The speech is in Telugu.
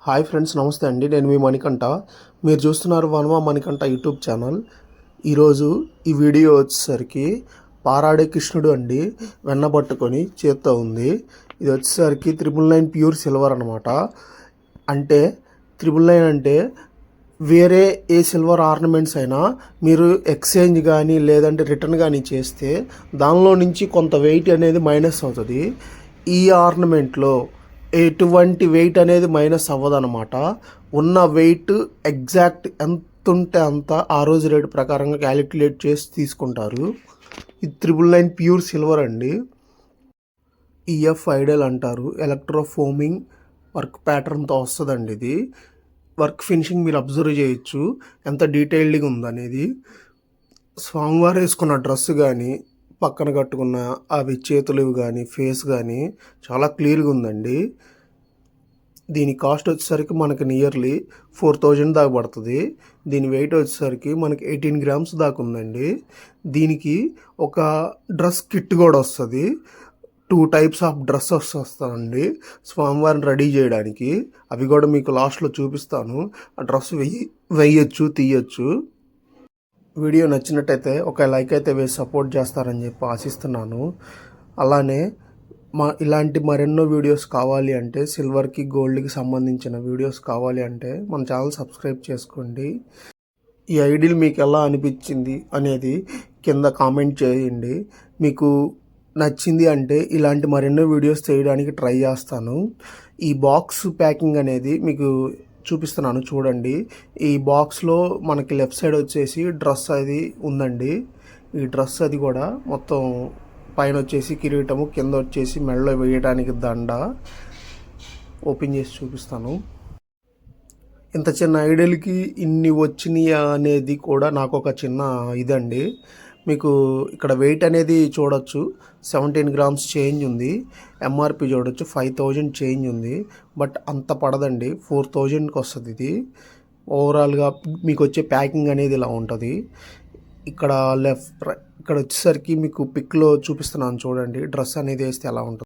హాయ్ ఫ్రెండ్స్, నమస్తే అండి. నేను మీ మణికంఠ. మీరు చూస్తున్నారు వనమా మణికంఠ యూట్యూబ్ ఛానల్. ఈరోజు ఈ వీడియో వచ్చేసరికి పారాడే కృష్ణుడు అండి, వెన్నబట్టుకొని చేత్తో ఉంది. ఇది వచ్చేసరికి 999 ప్యూర్ సిల్వర్ అనమాట. అంటే 999 అంటే వేరే ఏ సిల్వర్ ఆర్నమెంట్స్ అయినా మీరు ఎక్స్చేంజ్ కానీ లేదంటే రిటర్న్ కానీ చేస్తే దానిలో నుంచి కొంత వెయిట్ అనేది మైనస్ అవుతుంది. ఈ ఆర్నమెంట్లో ఎటువంటి వెయిట్ అనేది మైనస్ అవ్వదన్నమాట. ఉన్న వెయిట్ ఎగ్జాక్ట్ ఎంత ఉంటే అంత ఆ రోజు రేటు ప్రకారంగా క్యాలిక్యులేట్ చేసి తీసుకుంటారు. ఇది 999 ప్యూర్ సిల్వర్ అండి. ఈఎఫ్ ఐడల్ అంటారు. ఎలక్ట్రోఫోమింగ్ వర్క్ ప్యాటర్న్తో వస్తుందండి. ఇది వర్క్ ఫినిషింగ్ మీరు అబ్జర్వ్ చేయొచ్చు ఎంత డీటెయిల్డ్గా ఉందనేది. స్వామివారు వేసుకున్న డ్రెస్ కానీ పక్కన కట్టుకున్న అవి చేతులు కానీ ఫేస్ కానీ చాలా క్లియర్గా ఉందండి. దీని కాస్ట్ వచ్చేసరికి మనకి నియర్లీ 4000 దాకా పడుతుంది. దీని వెయిట్ వచ్చేసరికి మనకి 18 గ్రామ్స్ దాకా ఉందండి. దీనికి ఒక డ్రెస్ కిట్ కూడా వస్తుంది. 2 టైప్స్ ఆఫ్ డ్రెస్సెస్ వస్తాయండి స్వామివారిని రెడీ చేయడానికి. అవి కూడా మీకు లాస్ట్లో చూపిస్తాను. ఆ డ్రెస్ వేయచ్చు తీయచ్చు. వీడియో నచ్చినట్టయితే ఒక లైక్ అయితే వేసి సపోర్ట్ చేస్తారని చెప్పి ఆశిస్తున్నాను. అలానే ఇలాంటి మరెన్నో వీడియోస్ కావాలి అంటే, సిల్వర్కి గోల్డ్కి సంబంధించిన వీడియోస్ కావాలి అంటే మన ఛానల్ సబ్స్క్రైబ్ చేసుకోండి. ఈ ఐడియల్ మీకు ఎలా అనిపించింది అనేది కింద కామెంట్ చేయండి. మీకు నచ్చింది అంటే ఇలాంటి మరెన్నో వీడియోస్ చేయడానికి ట్రై చేస్తాను. ఈ బాక్స్ ప్యాకింగ్ అనేది మీకు చూపిస్తున్నాను చూడండి. ఈ బాక్స్లో మనకి లెఫ్ట్ సైడ్ వచ్చేసి డ్రెస్ అది ఉందండి. ఈ డ్రెస్ అది కూడా మొత్తం పైన వచ్చేసి కిరీటము, కింద వచ్చేసి మెడలో వేయడానికి దండ. ఓపెన్ చేసి చూపిస్తాను. ఇంత చిన్న ఐడల్కి ఇన్ని వచ్చినాయి అనేది కూడా నాకు ఒక చిన్న ఇదండి. మీకు ఇక్కడ వెయిట్ అనేది చూడొచ్చు, 17 గ్రామ్స్ చేంజ్ ఉంది. ఎంఆర్పి చూడొచ్చు 5000 చేంజ్ ఉంది. బట్ అంత పడదండి, 4000కి వస్తుంది ఇది. ఓవరాల్గా మీకు వచ్చే ప్యాకింగ్ అనేది ఇలా ఉంటుంది. ఇక్కడ ఇక్కడ వచ్చేసరికి మీకు పిక్లో చూపిస్తున్నాను చూడండి, డ్రెస్ అనేది వేస్తే ఎలా ఉంటుంది.